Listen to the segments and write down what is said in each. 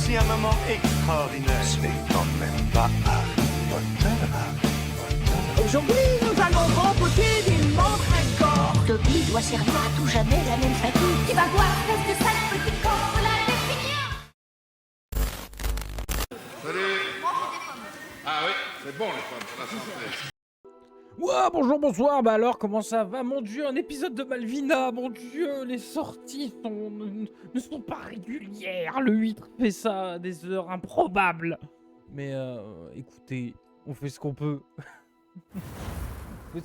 aussi un moment extraordinaire. Ce n'est quand même pas Harry Potter. Aujourd'hui, nous allons rempoter des montres à corps. Toby doit servir à tout jamais la même famille. Tu vas voir, espèce de sale petit corps, faut la définir. Salut. Ah oui, c'est bon les pommes pour la santé. Ouah, bonjour, bonsoir, bah alors comment ça va? Mon dieu, un épisode de Malvina, mon dieu, les sorties ne sont pas régulières, le 8 fait ça à des heures improbables. Mais écoutez, on fait ce qu'on peut. On fait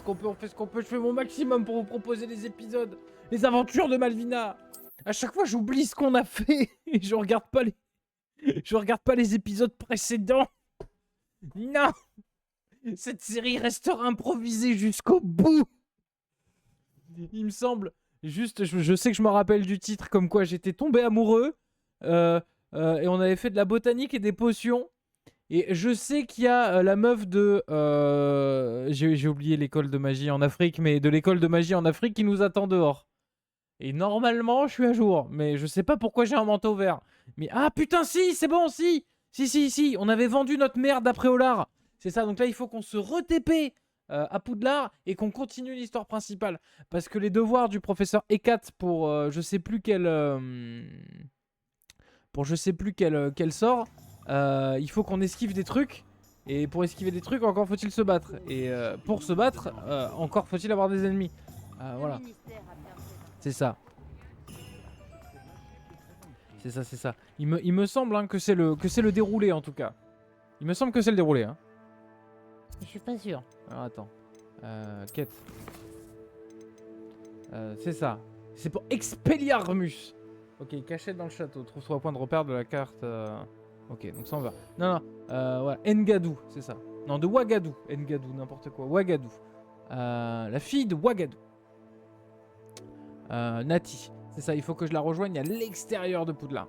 ce qu'on peut, je fais mon maximum pour vous proposer des épisodes, les aventures de Malvina. À chaque fois j'oublie ce qu'on a fait et je regarde pas les épisodes précédents. Non! Cette série restera improvisée jusqu'au bout. Il me semble. Juste, je sais que je me rappelle du titre, comme quoi j'étais tombé amoureux. Et on avait fait de la botanique et des potions. Et je sais qu'il y a la meuf de... j'ai oublié l'école de magie en Afrique, mais de l'école de magie en Afrique qui nous attend dehors. Et normalement, je suis à jour. Mais je sais pas pourquoi j'ai un manteau vert. Mais ah putain, si, c'est bon, si. Si. On avait vendu notre merde après Olar. C'est ça, donc là il faut qu'on se re-TP à Poudlard et qu'on continue l'histoire principale. Parce que les devoirs du professeur Hecat pour je sais plus quel sort, il faut qu'on esquive des trucs. Et pour esquiver des trucs, encore faut-il se battre. Et pour se battre, encore faut-il avoir des ennemis. Voilà. C'est ça. C'est ça. Il me semble hein, que c'est le déroulé en tout cas. Il me semble que c'est le déroulé. Hein. Je suis pas sûr. Alors attends. Quête. C'est ça. C'est pour Expelliarmus. Ok, cachette dans le château. Trouve 3 points de repère de la carte. Ok, donc ça on va. Non. Voilà. Engadou, c'est ça. Non, de Ouagadou. Engadou, n'importe quoi. Ouagadou. La fille de Ouagadou. Nati. C'est ça, il faut que je la rejoigne à l'extérieur de Poudlard.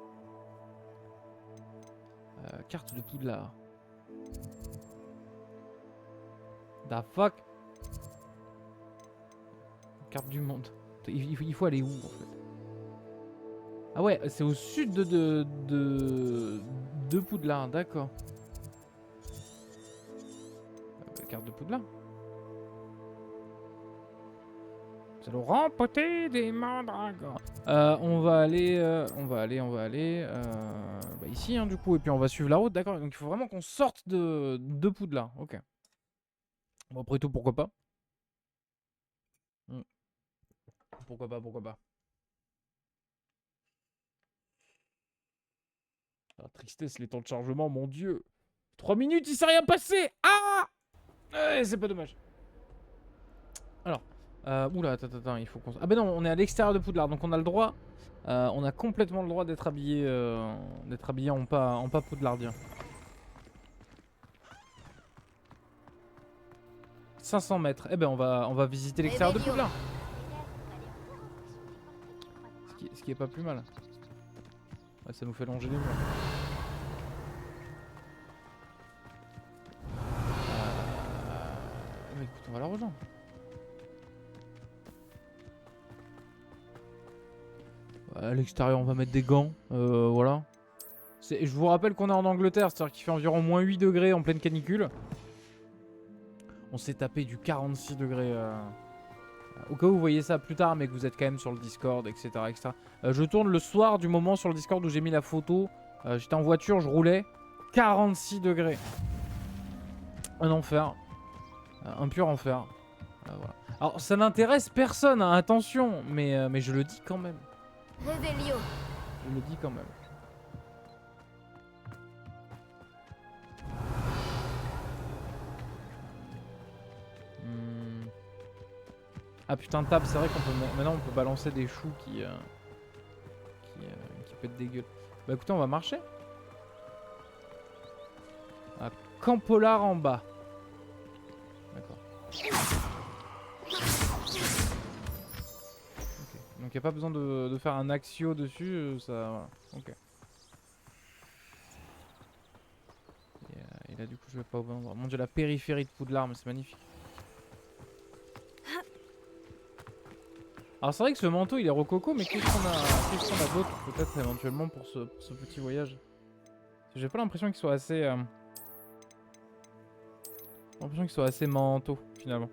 Carte de Poudlard. The fuck? Carte du monde. Il faut aller où en fait? Ah ouais, c'est au sud de Poudlard, d'accord. Carte de Poudlard. Nous allons rempoter des mandragores. On va aller bah ici hein, du coup, et puis on va suivre la route, d'accord. Donc il faut vraiment qu'on sorte de Poudlard, ok. Bon, après tout, pourquoi pas? Pourquoi pas? Ah, tristesse, les temps de chargement, mon dieu. 3 minutes, il s'est rien passé. Ah c'est pas dommage. Alors, oula, attends, il faut qu'on... Ah ben non, on est à l'extérieur de Poudlard, donc on a le droit... on a complètement le droit d'être habillé, en pas poudlardien. 500 mètres. Eh ben on va visiter l'extérieur de Poudlard. Ce qui est pas plus mal. Ouais, ça nous fait longer les murs. Mais écoute, on va la rejoindre. À l'extérieur, on va mettre des gants. Voilà. Je vous rappelle qu'on est en Angleterre, c'est-à-dire qu'il fait environ -8 degrés en pleine canicule. On s'est tapé du 46 degrés. Au cas où vous voyez ça plus tard, mais que vous êtes quand même sur le Discord, etc. Je tourne le soir du moment sur le Discord où j'ai mis la photo. J'étais en voiture, je roulais. 46 degrés. Un enfer. Un pur enfer. Voilà. Alors, ça n'intéresse personne, hein, attention. Mais je le dis quand même. Réveillon. Je le dis quand même. Ah putain de table, c'est vrai qu'on peut maintenant on peut balancer des choux qui pètent des gueules. Bah écoutez, on va marcher. À Campolar en bas. D'accord. Okay. Donc il n'y a pas besoin de faire un axio dessus, ça... Voilà. Ok. Et là du coup je vais pas au bon endroit. Mon dieu, la périphérie de Poudlard, mais c'est magnifique. Alors c'est vrai que ce manteau il est rococo, mais qu'est-ce qu'on a d'autre peut-être éventuellement pour ce petit voyage? J'ai pas l'impression qu'ils soient assez... J'ai l'impression qu'ils soient assez mentaux, finalement.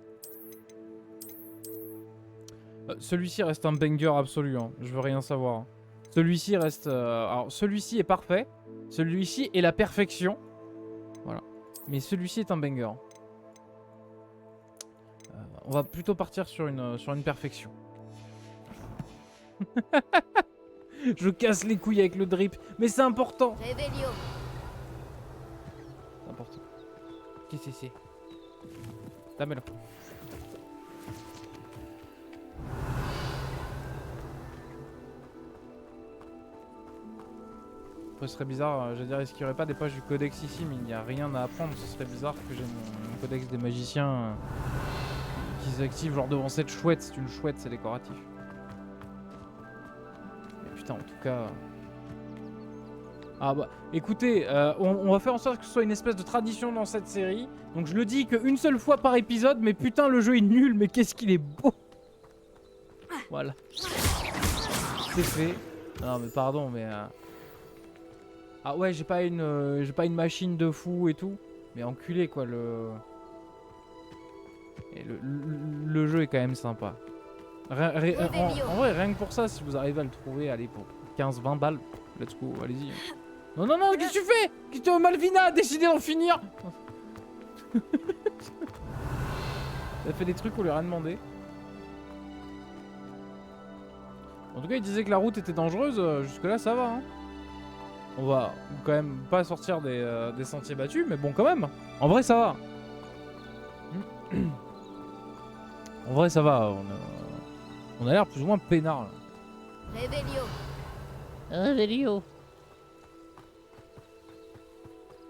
Celui-ci reste un banger absolu, hein. Je veux rien savoir. Hein. Celui-ci reste... alors, celui-ci est parfait. Celui-ci est la perfection. Voilà. Mais celui-ci est un banger. On va plutôt partir sur une perfection. Je casse les couilles avec le drip. Mais c'est important. Revelio. C'est important. Qu'est-ce que c'est? Damelo. Ce serait bizarre, je veux dire, est-ce qu'il n'y aurait pas des pages du codex ici, mais il n'y a rien à apprendre. Ce serait bizarre que j'ai mon codex des magiciens qui s'active genre devant cette chouette. C'est une chouette, c'est décoratif. Mais putain, en tout cas... Ah bah, écoutez, on va faire en sorte que ce soit une espèce de tradition dans cette série. Donc je le dis qu'une seule fois par épisode, mais putain, le jeu est nul, mais qu'est-ce qu'il est beau. Voilà. C'est fait. Non mais pardon, mais... Ah ouais, j'ai pas une machine de fou et tout. Mais enculé quoi, et le jeu est quand même sympa. En vrai, rien que pour ça, si vous arrivez à le trouver, allez, pour 15-20 balles, let's go, allez-y. Non, non, non, qu'est-ce que tu fais? Malvina a décidé d'en finir. Elle a fait des trucs qu'on lui a rien demandé. En tout cas, il disait que la route était dangereuse, jusque là ça va, hein. On va quand même pas sortir des sentiers battus, mais bon quand même. En vrai ça va. En vrai ça va, on a l'air plus ou moins peinard là. Revelio. Revelio.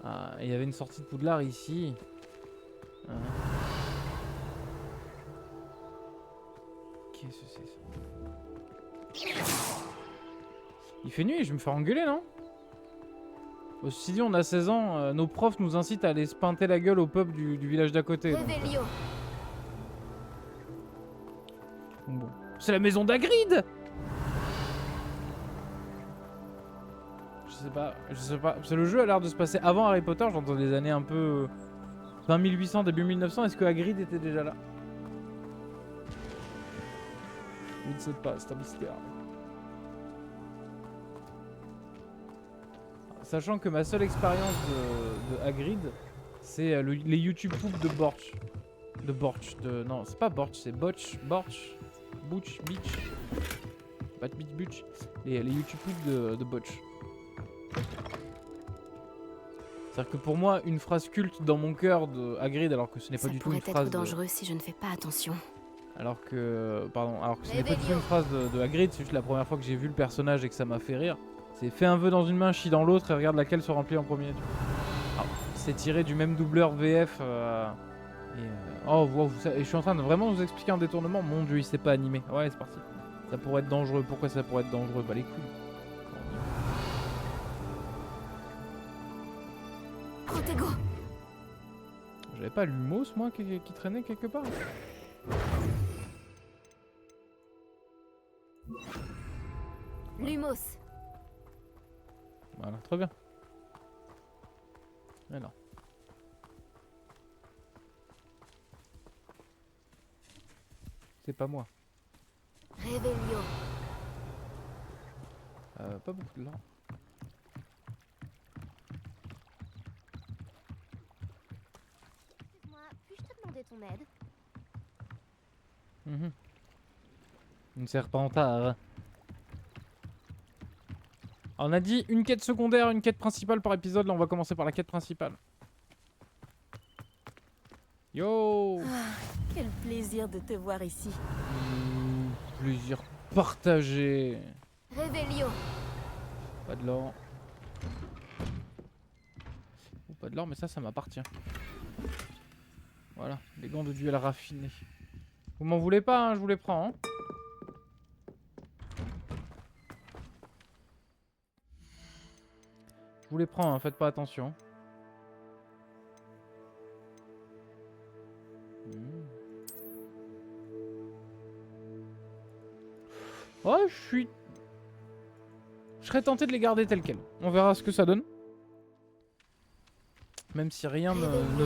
Ah, il y avait une sortie de Poudlard ici. Qu'est-ce que c'est ça? Il fait nuit et je vais me faire engueuler non? Ceci dit, on a 16 ans, nos profs nous incitent à aller se pinter la gueule au pub du village d'à côté. Revelio. Bon. C'est la maison d'Hagrid! Je sais pas. Parce que le jeu a l'air de se passer avant Harry Potter, genre dans des années un peu... fin 1800, début 1900, est-ce que Hagrid était déjà là? Je ne sais pas, c'est un mystère. Sachant que ma seule expérience de Hagrid, c'est les YouTube poop de Borch. Non, c'est pas Borch, c'est Borch. Beach. Pas de Beach. Les YouTube poop de Borch. C'est-à-dire que pour moi, une phrase culte dans mon cœur de Hagrid, alors que ce n'est pas du tout une phrase. Ça pourrait être dangereux si je ne fais pas attention. Alors que ce n'est pas du tout une phrase de Hagrid, c'est juste la première fois que j'ai vu le personnage et que ça m'a fait rire. C'est fais un vœu dans une main, chie dans l'autre et regarde laquelle se remplit en premier. C'est tiré du même doubleur VF. Oh, wow, et je suis en train de vraiment vous expliquer un détournement. Mon dieu, il s'est pas animé. Ouais, c'est parti. Ça pourrait être dangereux. Pourquoi ça pourrait être dangereux? Bah les couilles. Protego. J'avais pas Lumos moi qui traînait quelque part. Lumos. Voilà, très bien. Alors. C'est pas moi. Revelio. Pas beaucoup de là. Excuse-moi, puis-je te demander ton aide? Une serpentard. On a dit une quête secondaire, une quête principale par épisode. Là, on va commencer par la quête principale. Yo! Quel plaisir de te voir ici. Plaisir partagé. Revelio. Pas de l'or. Oh, pas de l'or, mais ça m'appartient. Voilà, les gants de duel raffinés. Vous m'en voulez pas, hein, je vous les prends. Hein. Je vous les prends, hein, faites pas attention. Oh, je serais tenté de les garder tels quels. On verra ce que ça donne. Même si rien ne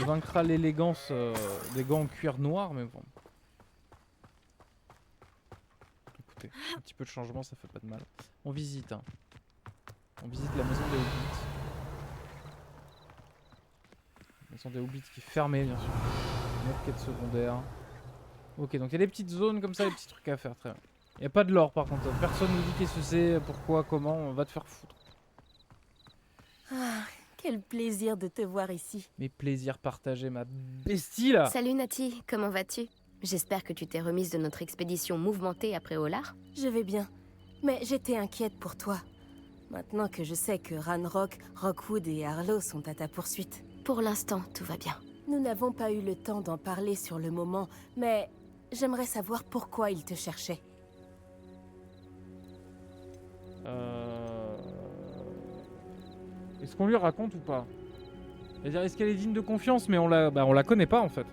vaincra l'élégance des gants en cuir noir, mais bon. Écoutez, un petit peu de changement, ça fait pas de mal. On visite, hein. On visite la maison des Hobbits. La maison des Hobbits qui est fermée, bien sûr. Une autre quête secondaire. Ok, donc il y a des petites zones comme ça, des petits trucs à faire, très bien. Il n'y a pas de lore par contre. Personne ne nous dit qu'est-ce que c'est, pourquoi, comment, on va te faire foutre. Ah, quel plaisir de te voir ici. Mes plaisirs partagés, ma bestie là. Salut Nati, comment vas-tu? J'espère que tu t'es remise de notre expédition mouvementée après Olar. Je vais bien, mais j'étais inquiète pour toi. Maintenant que je sais que Ranrock, Rockwood et Harlow sont à ta poursuite. Pour l'instant, tout va bien. Nous n'avons pas eu le temps d'en parler sur le moment, mais j'aimerais savoir pourquoi ils te cherchaient. Est-ce qu'on lui raconte ou pas? C'est-à-dire, est-ce qu'elle est digne de confiance? Mais on la connaît pas en fait.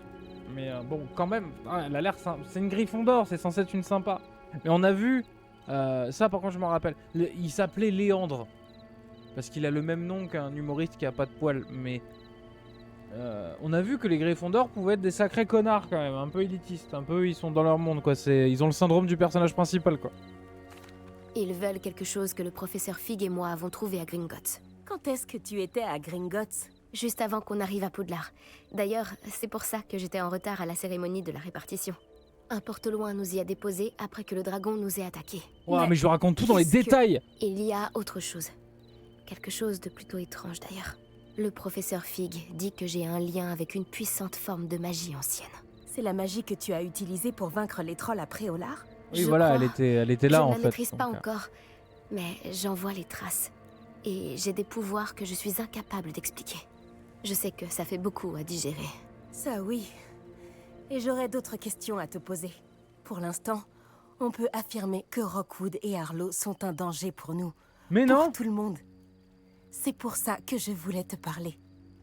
Mais bon, quand même, elle a l'air sympa. C'est une Gryffondor, c'est censé être une sympa. Mais on a vu, ça par contre je m'en rappelle, il s'appelait Léandre. Parce qu'il a le même nom qu'un humoriste qui a pas de poils. Mais on a vu que les Gryffondors pouvaient être des sacrés connards quand même, un peu élitistes. Un peu, ils sont dans leur monde quoi, ils ont le syndrome du personnage principal quoi. Ils veulent quelque chose que le professeur Fig et moi avons trouvé à Gringotts. Quand est-ce que tu étais à Gringotts? Juste avant qu'on arrive à Poudlard. D'ailleurs, c'est pour ça que j'étais en retard à la cérémonie de la répartition. Un porte-loin nous y a déposés après que le dragon nous ait attaqués. Ouah, mais je lui raconte tout dans les qu'est-ce que- détails. Il y a autre chose. Quelque chose de plutôt étrange d'ailleurs. Le professeur Fig dit que j'ai un lien avec une puissante forme de magie ancienne. C'est la magie que tu as utilisée pour vaincre les trolls après Olar? Oui, Je voilà, crois. elle était là Je en ne fait. la maîtrise pas donc, encore, mais j'en vois les traces. Et j'ai des pouvoirs que je suis incapable d'expliquer. Je sais que ça fait beaucoup à digérer. Ça oui. Et j'aurais d'autres questions à te poser. Pour l'instant, on peut affirmer que Rockwood et Harlow sont un danger pour nous. Mais Pour non. tout le monde. C'est pour ça que je voulais te parler.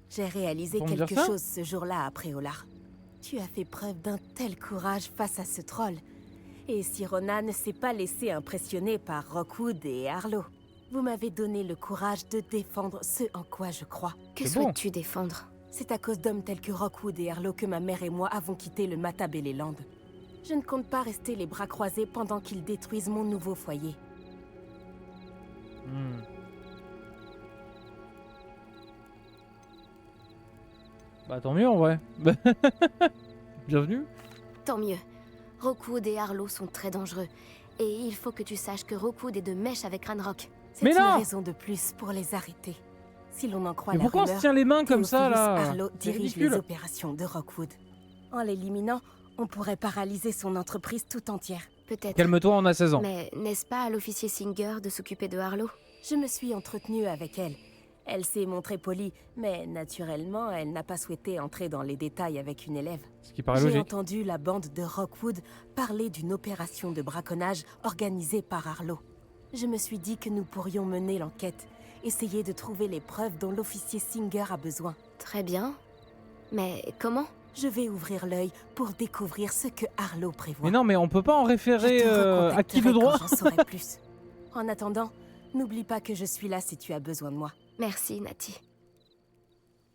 J'ai réalisé Pour me dire quelque ça chose ce jour-là après Olar. Tu as fait preuve d'un tel courage face à ce troll. Et Sirona ne s'est pas laissé impressionner par Rockwood et Harlow. Vous m'avez donné le courage de défendre ce en quoi je crois. Que C'est bon. souhaites-tu défendre? C'est à cause d'hommes tels que Rockwood et Harlow que ma mère et moi avons quitté le Matabeleland. Je ne compte pas rester les bras croisés pendant qu'ils détruisent mon nouveau foyer. Hmm. Bah tant mieux en vrai. Bienvenue. Tant mieux. Rockwood et Harlow sont très dangereux. Et il faut que tu saches que Rockwood est de mèche avec Ranrock. C'est Mais une non! raison de plus pour les arrêter. Si l'on en croit Mais la pourquoi on se rumeur, tient les mains comme ça Theophilus là? Harlow C'est dirige ridicule. les opérations de Rockwood. En l'éliminant, on pourrait paralyser son entreprise tout entière. Peut-être. Calme-toi, on a 16 ans. Mais n'est-ce pas à l'officier Singer de s'occuper de Harlow? Je me suis entretenue avec elle. Elle s'est montrée polie, mais naturellement, elle n'a pas souhaité entrer dans les détails avec une élève. Ce qui paraît J'ai logique. entendu la bande de Rockwood parler d'une opération de braconnage organisée par Harlow. Je me suis dit que nous pourrions mener l'enquête, essayer de trouver les preuves dont l'officier Singer a besoin. Très bien. Mais comment? Je vais ouvrir l'œil pour découvrir ce que Harlow prévoit. Mais non, mais on peut pas en Je référer te à qui de recontacterai droit? quand j'en saurai plus. En attendant, n'oublie pas que je suis là si tu as besoin de moi. Merci, Nati.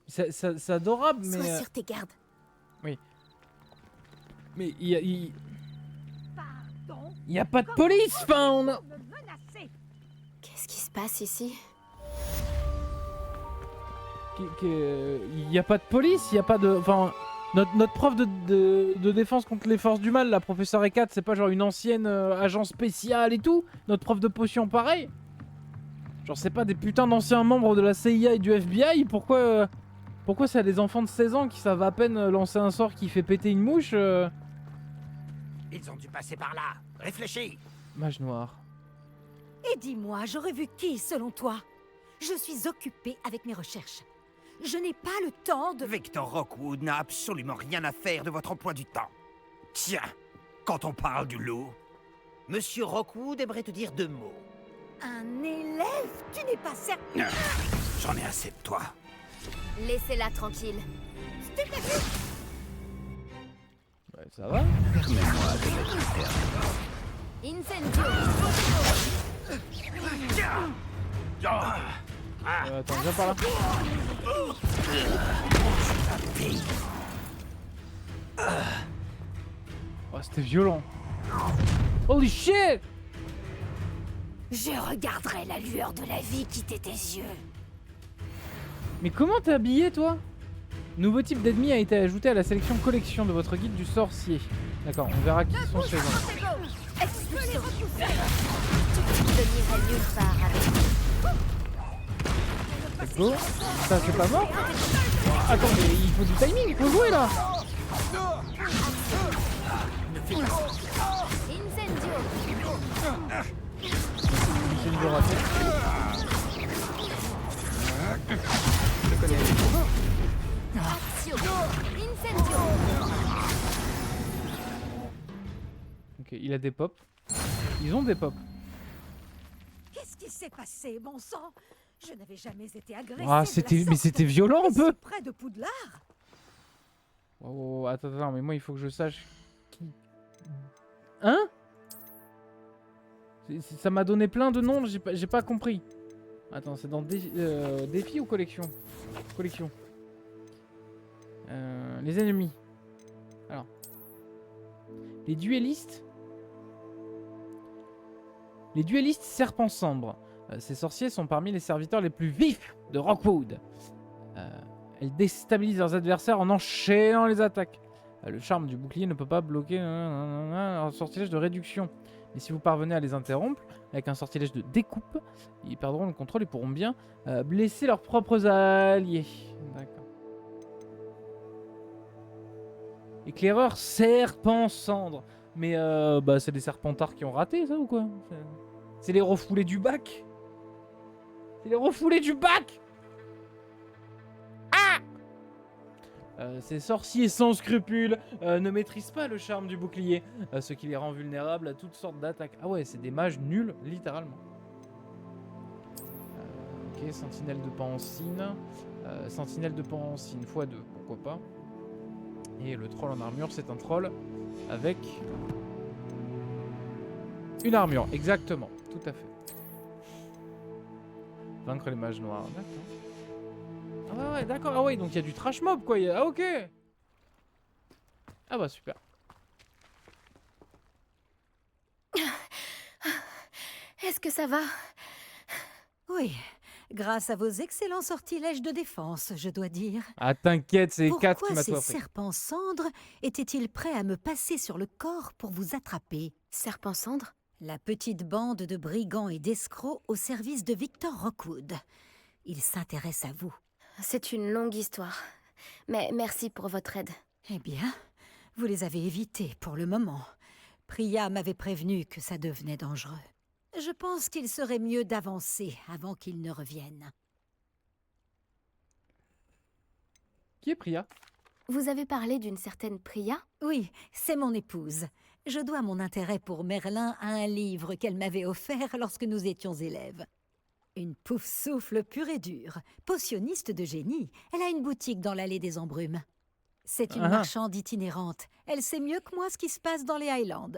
C'est adorable, mais Sois sur tes gardes. mais il Pardon? y a pas de police. Enfin, on a... Me menacer. Qu'est-ce qui se passe ici? Il y a pas de police, il y a pas de... Enfin, notre prof de défense contre les forces du mal, la professeure Ekat, c'est pas genre une ancienne agent spéciale et tout? Notre prof de potion pareil? Genre c'est pas des putains d'anciens membres de la CIA et du FBI? Pourquoi c'est à des enfants de 16 ans qui savent à peine lancer un sort qui fait péter une mouche Ils ont dû passer par là. Réfléchis. Mage noir. Et dis-moi, j'aurais vu qui selon toi? Je suis occupée avec mes recherches. Je n'ai pas le temps de... Victor Rockwood n'a absolument rien à faire de votre emploi du temps. Tiens, quand on parle du loup, Monsieur Rockwood aimerait te dire 2 mots. Un élève? Tu n'es pas certain... J'en ai assez de toi. Laissez-la tranquille. Ouais, ça va. Permets-moi de mettre un terme. Incendio. Attends, viens par là. Oh, c'était violent. Holy shit! Je regarderai la lueur de la vie quitter tes yeux. Mais comment t'es habillé, toi? Nouveau type d'ennemi a été ajouté à la sélection collection de votre guide du sorcier. D'accord, on verra qui sont ces gens. Expulsion. Je n'irai nulle part avec. Let's go. Ça, c'est pas mort? Attends, mais il faut du timing, il faut jouer là! Incendio. Incendio raté. Je connais. Axio. Incendio. Ok, il a des pops. Ils ont des pops. Qu'est-ce qui s'est passé, bon sang? Je n'avais jamais été agressée. Ah, de la c'était, mais sorte. c'était violent un Et peu! si près de Poudlard? Oh, attends, mais moi il faut que je sache qui. Hein? Ça m'a donné plein de noms, j'ai pas compris. Attends, c'est dans défi ou collection? Collection. Les ennemis. Alors. Les duellistes. Les duellistes serpents cendres. Ces sorciers sont parmi les serviteurs les plus vifs de Rockwood. Elles déstabilisent leurs adversaires en enchaînant les attaques. Le charme du bouclier ne peut pas bloquer un sortilège de réduction. Mais si vous parvenez à les interrompre avec un sortilège de découpe, ils perdront le contrôle et pourront bien blesser leurs propres alliés. D'accord. Éclaireur serpent cendre. Mais bah, c'est des serpentards qui ont raté ça ou quoi? C'est les refoulés du bac. C'est les refoulés du bac. Ces sorciers sans scrupules ne maîtrisent pas le charme du bouclier, ce qui les rend vulnérables à toutes sortes d'attaques. Ah ouais, c'est des mages nuls, littéralement. Ok, sentinelle de Pancine. Sentinelle de Pancine x2, pourquoi pas. Et le troll en armure, c'est un troll avec une armure, exactement, tout à fait. Vaincre les mages noirs, d'accord. Ah ouais, d'accord, ah ouais, donc il y a du trash mob quoi, ah ok. Ah bah super. Est-ce que ça va? Oui, grâce à vos excellents sortilèges de défense, je dois dire. Ah t'inquiète, c'est 4 qui Pourquoi m'a ces tout appris. serpents cendres étaient-ils prêts à me passer sur le corps pour vous attraper? Serpent cendre? La petite bande de brigands et d'escrocs au service de Victor Rockwood. Ils s'intéressent à vous. C'est une longue histoire. Mais merci pour votre aide. Eh bien, vous les avez évités pour le moment. Priya m'avait prévenu que ça devenait dangereux. Je pense qu'il serait mieux d'avancer avant qu'ils ne reviennent. Qui est Priya? Vous avez parlé d'une certaine Priya? Oui, c'est mon épouse. Je dois mon intérêt pour Merlin à un livre qu'elle m'avait offert lorsque nous étions élèves. Une pouf-souffle pure et dure, potionniste de génie. Elle a une boutique dans l'allée des Embrumes. C'est une marchande itinérante. Elle sait mieux que moi ce qui se passe dans les Highlands.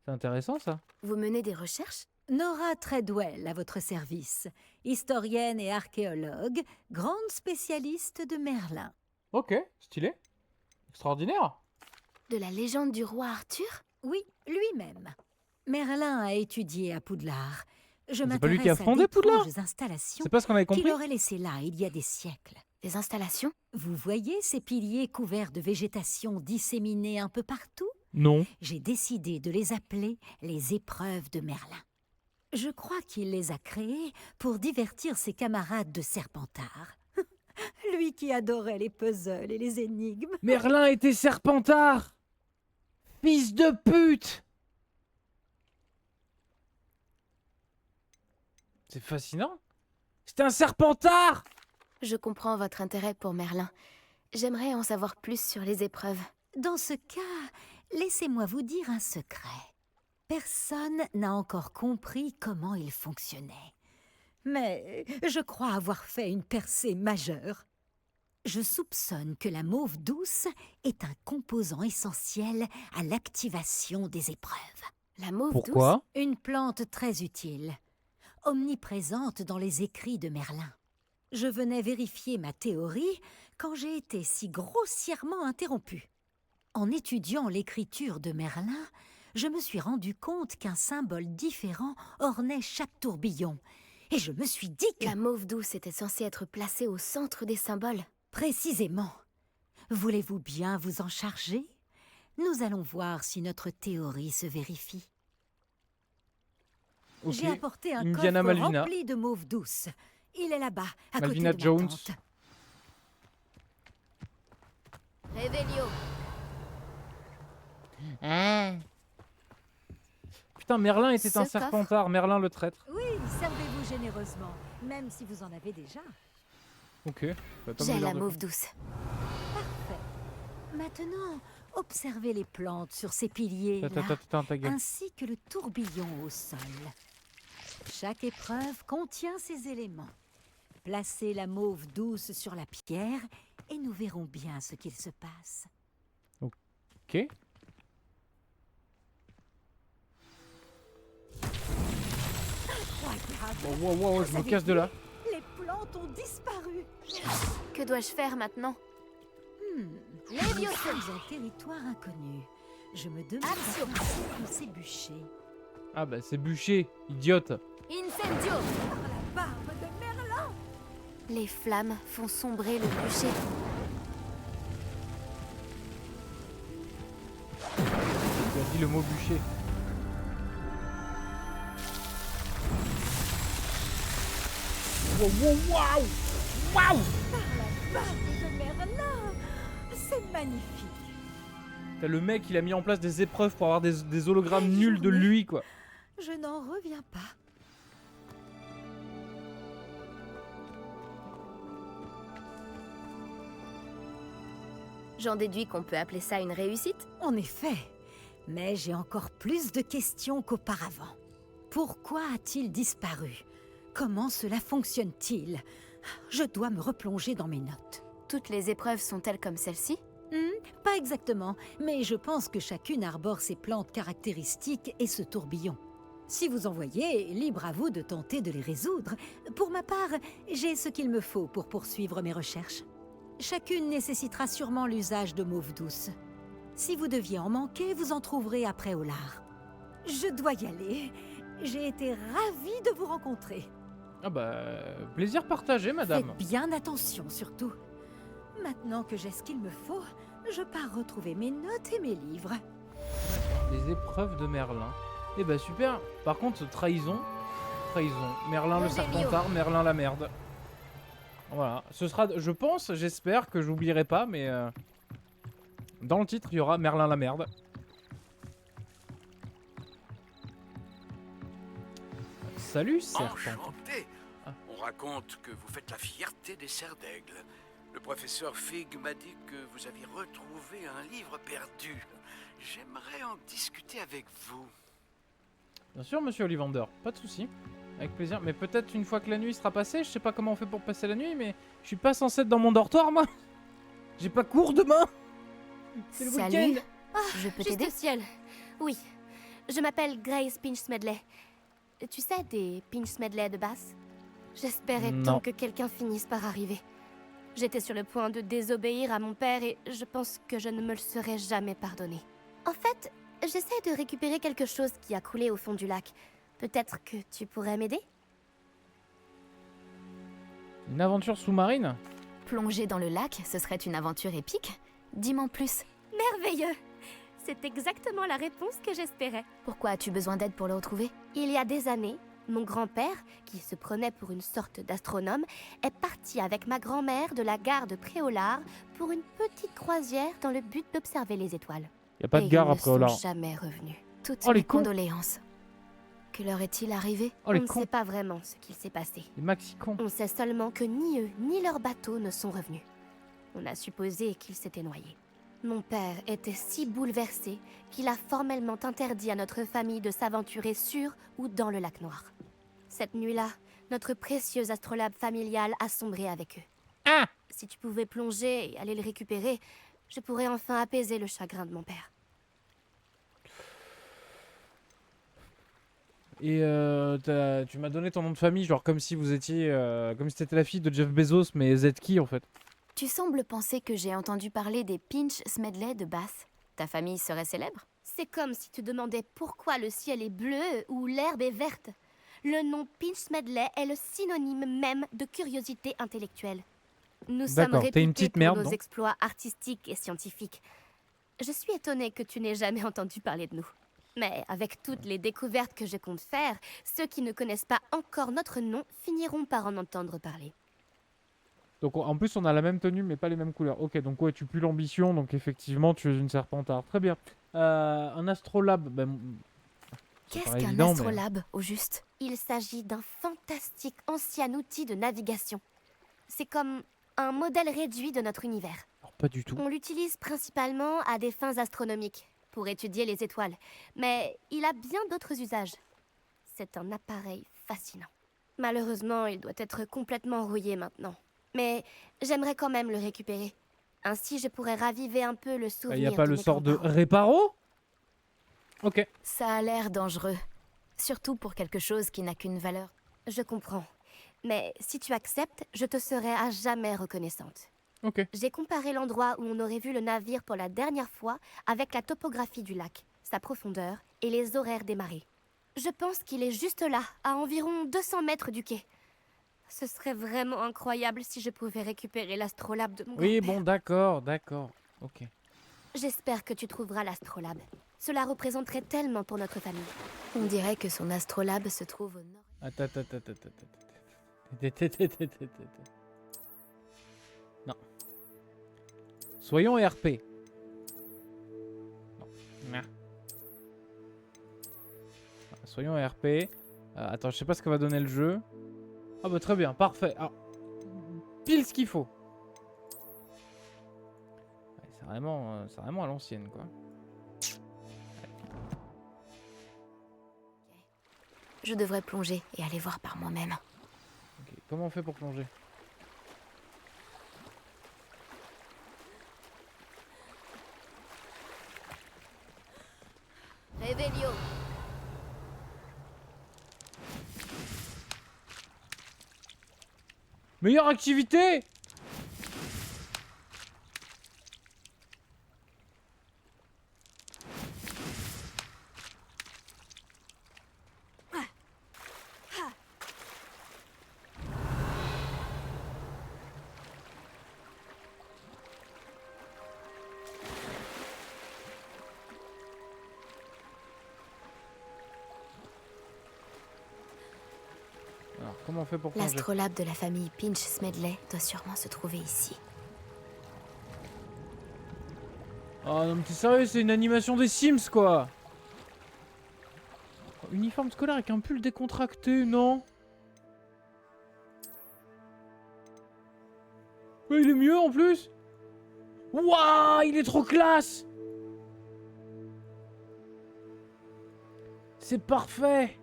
C'est intéressant ça. Vous menez des recherches? Nora Treadwell à votre service. Historienne et archéologue, grande spécialiste de Merlin. Ok, stylé. Extraordinaire. De la légende du roi Arthur? Oui, lui-même. Merlin a étudié à Poudlard. Je C'est pas lui qui a m'intéresse à fondé Poudlard? d'étranges installations C'est pas ce qu'on avait compris? qu'il aurait laissé là il y a des siècles. Des installations? Vous voyez ces piliers couverts de végétation disséminés un peu partout? Non. J'ai décidé de les appeler les épreuves de Merlin. Je crois qu'il les a créées pour divertir ses camarades de Serpentard. Lui qui adorait les puzzles et les énigmes. Merlin était serpentard. Fils de pute. C'est fascinant. C'était un serpentard. Je comprends votre intérêt pour Merlin. J'aimerais en savoir plus sur les épreuves. Dans ce cas, laissez-moi vous dire un secret. Personne n'a encore compris comment il fonctionnait. Mais je crois avoir fait une percée majeure. Je soupçonne que la mauve douce est un composant essentiel à l'activation des épreuves. La mauve Pourquoi? Une plante très utile. omniprésente dans les écrits de Merlin. Je venais vérifier ma théorie quand j'ai été si grossièrement interrompue. En étudiant l'écriture de Merlin, je me suis rendu compte qu'un symbole différent ornait chaque tourbillon. Et je me suis dit que... La mauve douce était censée être placée au centre des symboles. Précisément. Voulez-vous bien vous en charger? Nous allons voir si notre théorie se vérifie. Ok. J'ai apporté un Indiana coffre Malvina. rempli de mauve douce. Il est là-bas, à Malvina côté de ma Jones. tante. Révélio. Ah. Putain, Merlin était Ce un coffre. serpentard, Merlin le traître. Oui, servez-vous généreusement, même si vous en avez déjà. Ok. Bah, pas J'ai mal la l'air de- mauve douce. Parfait. Maintenant, observez les plantes sur ces piliers Attends, ta gueule. ainsi que le tourbillon au sol. Chaque épreuve contient ces éléments. Placez la mauve douce sur la pierre et nous verrons bien ce qu'il se passe. Ok. Incroyable. Wow, je me casse de là. Les plantes ont disparu. Que dois-je faire maintenant? Nous sommes en territoire inconnu. Je me demande Action. où ces bûchers. Ah bah c'est bûché, idiote. Incendio. La barbe de Merlin. Les flammes font sombrer le bûcher. Tu as dit le mot bûcher. Waouh. La barbe de Merlin. C'est magnifique. T'as le mec, il a mis en place des épreuves pour avoir des hologrammes nuls de lui, quoi. Je n'en reviens pas. J'en déduis qu'on peut appeler ça une réussite. En effet, mais j'ai encore plus de questions qu'auparavant. Pourquoi a-t-il disparu? Comment cela fonctionne-t-il? Je dois me replonger dans mes notes. Toutes les épreuves sont-elles comme celle-ci? Pas exactement, mais je pense que chacune arbore ses plantes caractéristiques et ce tourbillon. Si vous en voyez, libre à vous de tenter de les résoudre. Pour ma part, j'ai ce qu'il me faut pour poursuivre mes recherches. Chacune nécessitera sûrement l'usage de mauve douce. Si vous deviez en manquer, vous en trouverez après au lard. Je dois y aller. J'ai été ravie de vous rencontrer. Ah bah, plaisir partagé, madame. Faites bien attention, surtout. Maintenant que j'ai ce qu'il me faut, je pars retrouver mes notes et mes livres. Les épreuves de Merlin. Eh bah super. Par contre, trahison. Merlin le serpentard, Merlin la merde. Voilà. Ce sera, je pense, j'espère que j'oublierai pas, mais dans le titre, il y aura Merlin la merde. Salut, serpent. Enchanté. On raconte que vous faites la fierté des serres d'aigle. Le professeur Fig m'a dit que vous aviez retrouvé un livre perdu. J'aimerais en discuter avec vous. Bien sûr, monsieur Ollivander, pas de souci. Avec plaisir. Mais peut-être une fois que la nuit sera passée, je sais pas comment on fait pour passer la nuit, mais je suis pas censé être dans mon dortoir, moi. J'ai pas cours demain. C'est le week-end. Je peux Juste t'aider? au ciel. Oui. Je m'appelle Grace Pinch Medley. Tu sais, des Pinch Medley de basse? J'espérais Non. tant que quelqu'un finisse par arriver. J'étais sur le point de désobéir à mon père et je pense que je ne me le serais jamais pardonné. En fait, j'essaie de récupérer quelque chose qui a coulé au fond du lac. Peut-être que tu pourrais m'aider? Une aventure sous-marine? Plonger dans le lac, ce serait une aventure épique? Dis-moi en plus. Merveilleux! C'est exactement la réponse que j'espérais. Pourquoi as-tu besoin d'aide pour le retrouver? Il y a des années, mon grand-père, qui se prenait pour une sorte d'astronome, est parti avec ma grand-mère de la gare de Préolard pour une petite croisière dans le but d'observer les étoiles. Y a pas de gare Et après ils au ne large. sont jamais revenus. Toutes Oh, les mes cons. condoléances. Que leur est-il arrivé? Oh On les ne cons. sait pas vraiment ce qu'il s'est passé. Les maxi-cons. On sait seulement que ni eux, ni leur bateau ne sont revenus. On a supposé qu'ils s'étaient noyés. Mon père était si bouleversé qu'il a formellement interdit à notre famille de s'aventurer sur ou dans le lac Noir. Cette nuit-là, notre précieux astrolabe familial a sombré avec eux. Ah! Si tu pouvais plonger et aller le récupérer, je pourrais enfin apaiser le chagrin de mon père. Et tu m'as donné ton nom de famille, genre comme si vous étiez... comme si t'étais la fille de Jeff Bezos, mais Z qui en fait? Tu sembles penser que j'ai entendu parler des Pinch Smedley de Bath. Ta famille serait célèbre? C'est comme si tu demandais pourquoi le ciel est bleu ou l'herbe est verte. Le nom Pinch Smedley est le synonyme même de curiosité intellectuelle. Nous sommes D'accord, t'es une réputés petite pour merde, nos donc. exploits artistiques et scientifiques. Je suis étonnée que tu n'aies jamais entendu parler de nous. Mais avec toutes les découvertes que je compte faire, ceux qui ne connaissent pas encore notre nom finiront par en entendre parler. Donc en plus on a la même tenue mais pas les mêmes couleurs. Ok, donc ouais, tu pues l'ambition, donc effectivement tu es une serpentard. Très bien. Un astrolabe, ben... ça Qu'est-ce paraît qu'un évident, mais- astrolabe, au juste? Il s'agit d'un fantastique ancien outil de navigation. C'est comme un modèle réduit de notre univers. Alors, pas du tout. On l'utilise principalement à des fins astronomiques, pour étudier les étoiles. Mais il a bien d'autres usages. C'est un appareil fascinant. Malheureusement, il doit être complètement rouillé maintenant. Mais j'aimerais quand même le récupérer. Ainsi, je pourrais raviver un peu le Il souvenir n'y a pas de le mes sort de grands-parents. réparo? Ok. Ça a l'air dangereux. Surtout pour quelque chose qui n'a qu'une valeur. Je comprends. Mais si tu acceptes, je te serai à jamais reconnaissante. Ok. J'ai comparé l'endroit où on aurait vu le navire pour la dernière fois avec la topographie du lac, sa profondeur et les horaires des marées. Je pense qu'il est juste là, à environ 200 mètres du quai. Ce serait vraiment incroyable si je pouvais récupérer l'astrolabe de mon Oui, grand-père. bon, d'accord, d'accord. Ok. J'espère que tu trouveras l'astrolabe. Cela représenterait tellement pour notre famille. On dirait que son astrolabe se trouve au nord. Attends. Non. Soyons RP. Non. Soyons RP. Attends, je sais pas ce que va donner le jeu. Ah bah très bien, parfait. Alors, pile ce qu'il faut. Ouais, c'est vraiment à l'ancienne quoi. Je devrais plonger et aller voir par moi-même. Ok, comment on fait pour plonger? Réveillon. Meilleure activité! Alors, comment on fait pour plonger? L'astrolabe de la famille Pinch Smedley doit sûrement se trouver ici. Oh non mais t'es sérieux, c'est une animation des Sims quoi! Uniforme scolaire avec un pull décontracté, non? Mais il est mieux en plus! Waouh, il est trop classe! C'est parfait!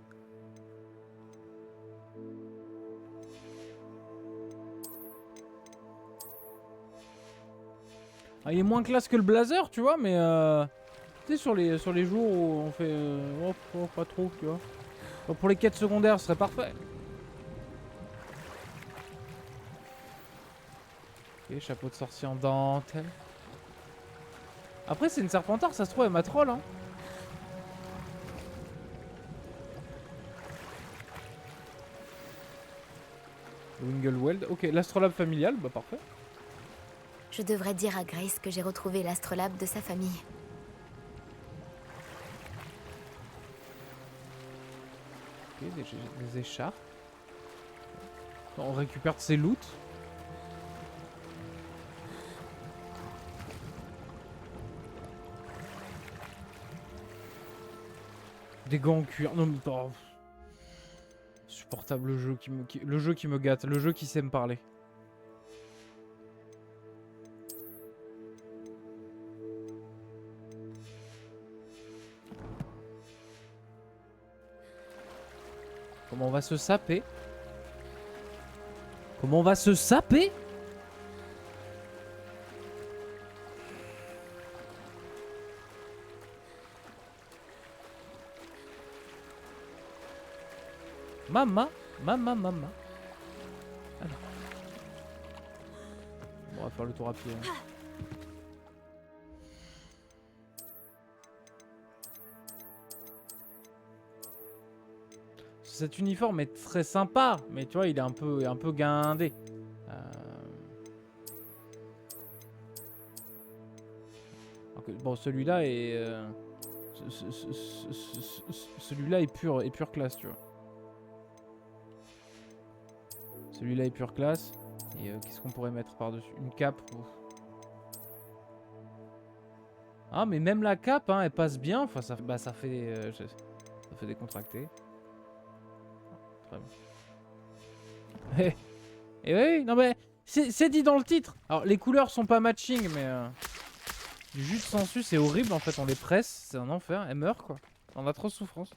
Ah, il est moins classe que le blazer, tu vois, mais tu sais, sur les jours où on fait pas trop, tu vois. Enfin, pour les quêtes secondaires, ce serait parfait. Ok, chapeau de sorcier en dentelle. Après, c'est une serpentard, ça se trouve, elle m'a troll, hein. Wingleweld, ok, l'astrolabe familial, bah parfait. Je devrais dire à Grace que j'ai retrouvé l'astrolabe de sa famille. Ok, des écharpes. On récupère ses loots. Des gants en cuir. Non mais oh. Supportable le jeu le jeu qui me gâte, le jeu qui sait me parler. Comment on va se saper? Comment on va se saper? Mama. Alors. Bon, on va faire le tour à pied. Hein. Cet uniforme est très sympa, mais tu vois, il est un peu guindé. Bon, celui-là est... celui-là est pure classe, tu vois. Celui-là est pure classe. Et qu'est-ce qu'on pourrait mettre par-dessus? Une cape. Ouf. Ah, mais même la cape, hein, elle passe bien. Enfin, ça fait décontracter. Très bien. Et oui, non mais... C'est dit dans le titre. Alors, les couleurs sont pas matching, mais... Du jus de sensu, c'est horrible en fait, on les presse, c'est un enfer, elles meurent quoi. On a trop de souffrance.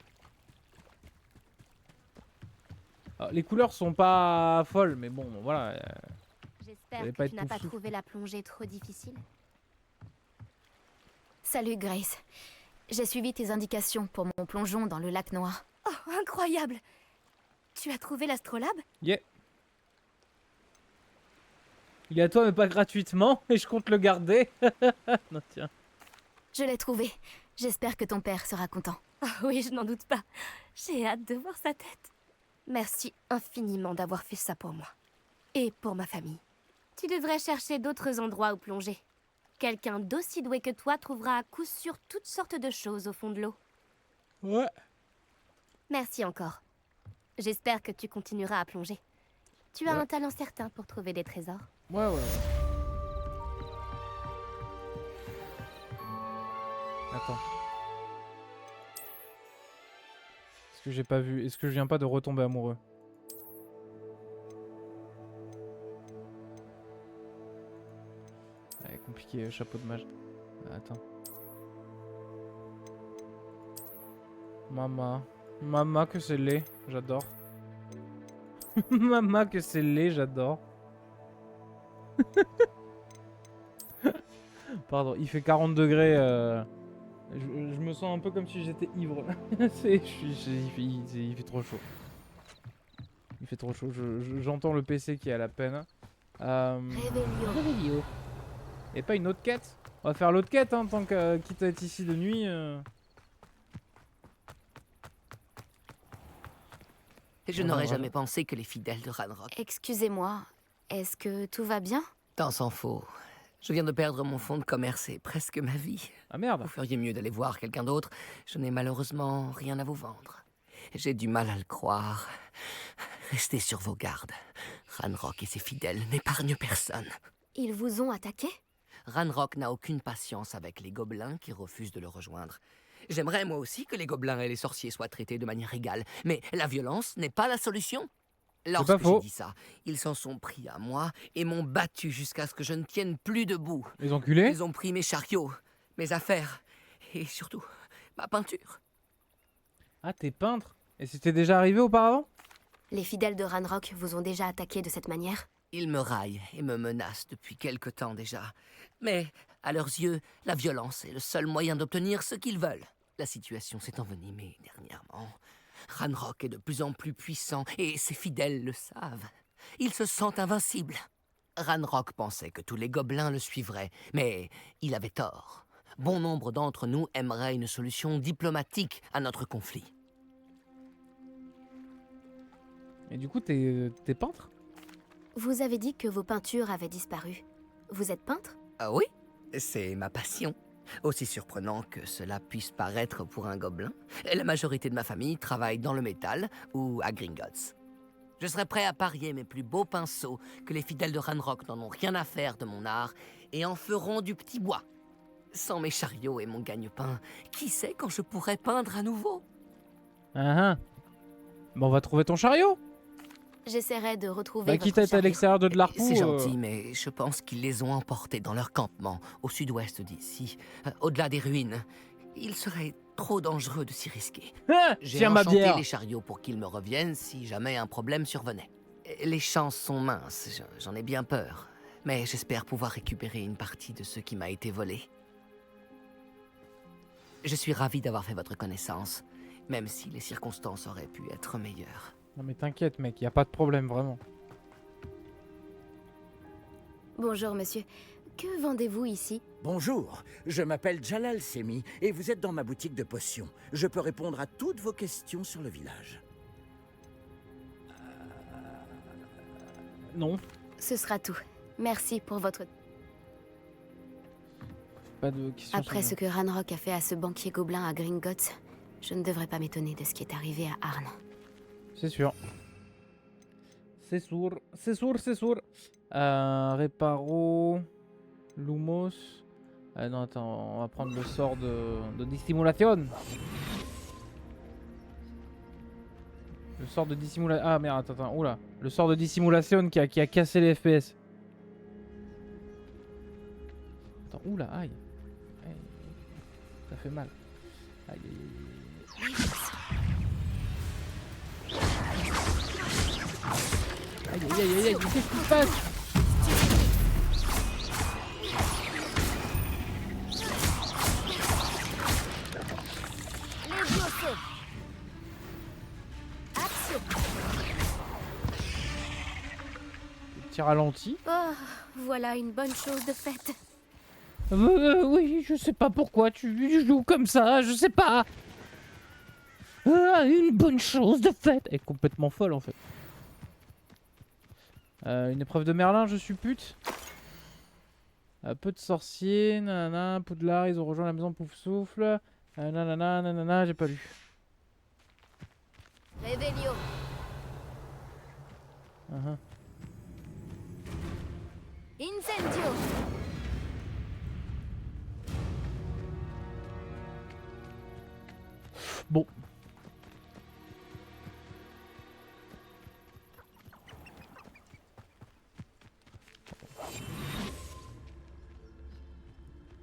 Alors, les couleurs sont pas folles, mais bon, voilà. J'espère que tu n'as pas trouvé la plongée trop difficile. Salut Grace. J'ai suivi tes indications pour mon plongeon dans le lac noir. Oh, incroyable! Tu as trouvé l'astrolabe? Yeah. Il est à toi mais pas gratuitement, et je compte le garder. Non, tiens. Je l'ai trouvé. J'espère que ton père sera content. Oh, oui, je n'en doute pas. J'ai hâte de voir sa tête. Merci infiniment d'avoir fait ça pour moi. Et pour ma famille. Tu devrais chercher d'autres endroits où plonger. Quelqu'un d'aussi doué que toi trouvera à coup sûr toutes sortes de choses au fond de l'eau. Ouais. Merci encore. J'espère que tu continueras à plonger. Tu as un talent certain pour trouver des trésors. Ouais. Attends. Est-ce que j'ai pas vu? Est-ce que je viens pas de retomber amoureux? Ouais, compliqué, chapeau de mage. Attends. Mama que c'est laid, j'adore. Mama que c'est laid, j'adore. Pardon, il fait 40 degrés. Je me sens un peu comme si j'étais ivre. Il fait trop chaud. Il fait trop chaud. J'entends le PC qui est à la peine. Réveillon. Et pas une autre quête? On va faire l'autre quête, hein, tant que quitte à être ici de nuit. Je n'aurais jamais pensé que les fidèles de Ranrock... Excusez-moi, est-ce que tout va bien? Tant s'en faut. Je viens de perdre mon fonds de commerce et presque ma vie. Ah merde. Vous feriez mieux d'aller voir quelqu'un d'autre. Je n'ai malheureusement rien à vous vendre. J'ai du mal à le croire. Restez sur vos gardes. Ranrock et ses fidèles n'épargnent personne. Ils vous ont attaqué? Ranrock n'a aucune patience avec les gobelins qui refusent de le rejoindre. J'aimerais moi aussi que les gobelins et les sorciers soient traités de manière égale, mais la violence n'est pas la solution. Lorsque j'ai dit ça, ils s'en sont pris à moi et m'ont battu jusqu'à ce que je ne tienne plus debout. Les enculés? Ils ont pris mes chariots, mes affaires et surtout ma peinture. Ah, t'es peintre? Et c'était déjà arrivé auparavant? Les fidèles de Ranrock vous ont déjà attaqué de cette manière? Ils me raillent et me menacent depuis quelque temps déjà. Mais, à leurs yeux, la violence est le seul moyen d'obtenir ce qu'ils veulent. La situation s'est envenimée dernièrement. Ranrock est de plus en plus puissant et ses fidèles le savent. Ils se sentent invincibles. Ranrock pensait que tous les gobelins le suivraient, mais il avait tort. Bon nombre d'entre nous aimeraient une solution diplomatique à notre conflit. Et du coup, t'es peintre? Vous avez dit que vos peintures avaient disparu. Vous êtes peintre? Ah oui, c'est ma passion. Aussi surprenant que cela puisse paraître pour un gobelin, la majorité de ma famille travaille dans le métal ou à Gringotts. Je serais prêt à parier mes plus beaux pinceaux que les fidèles de Ranrock n'en ont rien à faire de mon art et en feront du petit bois. Sans mes chariots et mon gagne-pain, qui sait quand je pourrais peindre à nouveau? Bon, on va trouver ton chariot. J'essaierai de retrouver Bah, quitte à être à l'extérieur de Dlarpou... C'est gentil, mais je pense qu'ils les ont emportés dans leur campement, au sud-ouest d'ici, au-delà des ruines. Il serait trop dangereux de s'y risquer. J'ai enchanté les chariots pour qu'ils me reviennent si jamais un problème survenait. Les chances sont minces, j'en ai bien peur. Mais j'espère pouvoir récupérer une partie de ce qui m'a été volé. Je suis ravi d'avoir fait votre connaissance, même si les circonstances auraient pu être meilleures. Non mais t'inquiète mec, y a pas de problème vraiment. Bonjour, monsieur. Que vendez-vous ici? Bonjour, je m'appelle Jalal Semi et vous êtes dans ma boutique de potions. Je peux répondre à toutes vos questions sur le village. Non. Ce sera tout. Merci pour votre... Pas de questions. Après ce que Ranrock a fait à ce banquier gobelin à Gringotts, je ne devrais pas m'étonner de ce qui est arrivé à Arn. C'est sûr. C'est sûr, c'est sûr, c'est sûr. Réparo... Lumos... non attends, on va prendre le sort de dissimulation. Le sort de dissimulation... Ah merde, attends, oula. Le sort de dissimulation qui a cassé les FPS. Attends, oula, aïe. Aïe. Ça fait mal. Aïe, aïe, aïe. Aïe, aïe, aïe, aïe, mais qu'est-ce qui se passe? Petit ralenti. Oh, voilà une bonne chose de faite. Oui, je sais pas pourquoi tu joues comme ça, je sais pas. Une bonne chose de faite. Elle est complètement folle en fait. Une épreuve de Merlin, je suppute. Peu de sorciers, nanana, Poudlard, ils ont rejoint la maison Poufsouffle. Nanana, nanana, j'ai pas lu. Revelio. Incendio. Bon.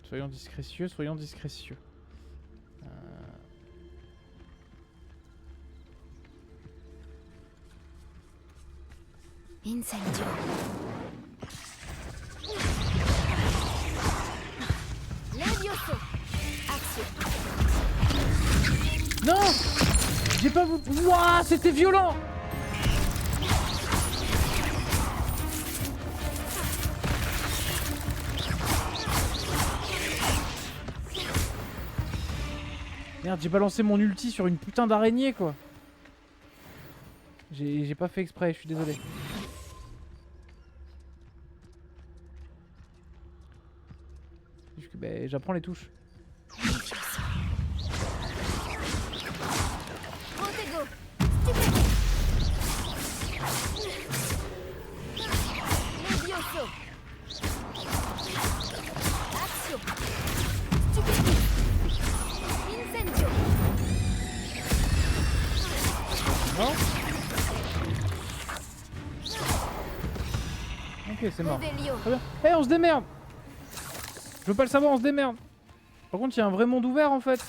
Soyons discrétieux, soyons discrétieux. Incendio. Levioso. Action. Non! J'ai pas vu. Wouah, c'était violent! Merde, j'ai balancé mon ulti sur une putain d'araignée quoi. J'ai pas fait exprès, je suis désolé. Ben, j'apprends les touches. Non? Ok, c'est mort. Très bien. Eh, on se démerde! Je veux pas le savoir, on se démerde. Par contre, il y a un vrai monde ouvert en fait.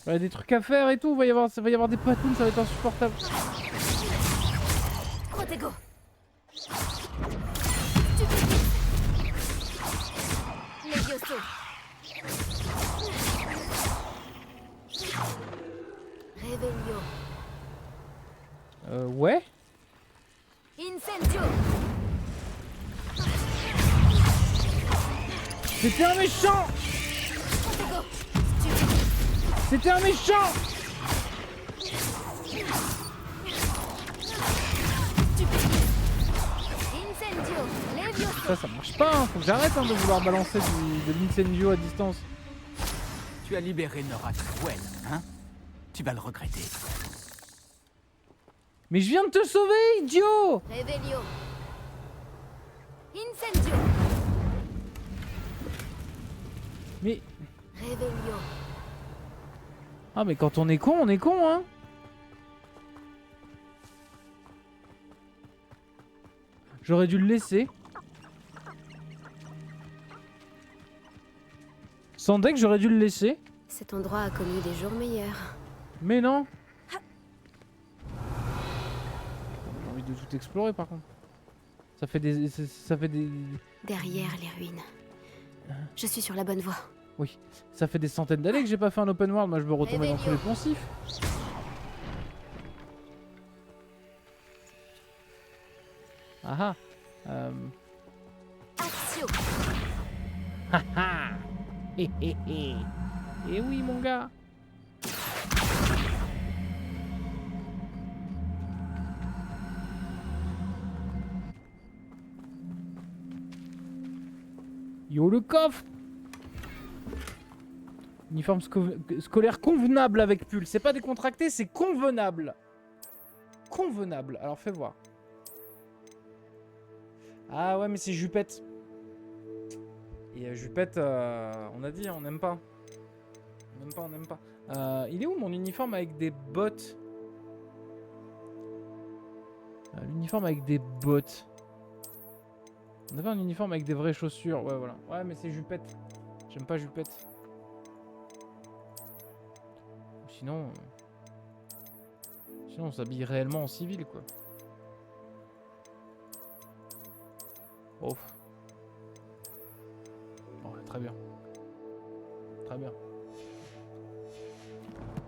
Il y a des trucs à faire et tout. Il va y avoir des patounes, ça va être insupportable. Protego. Levioso. Revelio. Ouais. Incendio. C'était un méchant! C'était un méchant! Ça marche pas, hein. Faut que j'arrête de vouloir balancer de l'incendio à distance. Tu as libéré Nora Twain, hein? Tu vas le regretter. Mais je viens de te sauver, idiot! Revelio. Incendio. Mais... Revelio. Ah mais quand on est con, hein. J'aurais dû le laisser. Sans deck, j'aurais dû le laisser. Cet endroit a connu des jours meilleurs. Mais non. J'ai envie de tout explorer par contre. Ça fait des... Derrière les ruines. Je suis sur la bonne voie. Oui, ça fait des centaines d'années que j'ai pas fait un open world, moi je veux retomber dans tous les poncifs. Ah Action. ah. Hé hé hé. Eh oui mon gars. Yo le coffre. Uniforme scolaire convenable avec pull. C'est pas décontracté, c'est convenable. Convenable. Alors fais voir. Ah ouais mais c'est jupette. Et jupette, on a dit, on n'aime pas. On n'aime pas. Il est où mon uniforme avec des bottes? L'uniforme avec des bottes. On avait un uniforme avec des vraies chaussures. Ouais, voilà. Ouais, mais c'est jupette. J'aime pas jupette. Sinon... Sinon, on s'habille réellement en civil, quoi. Oh. Oh, très bien. Très bien.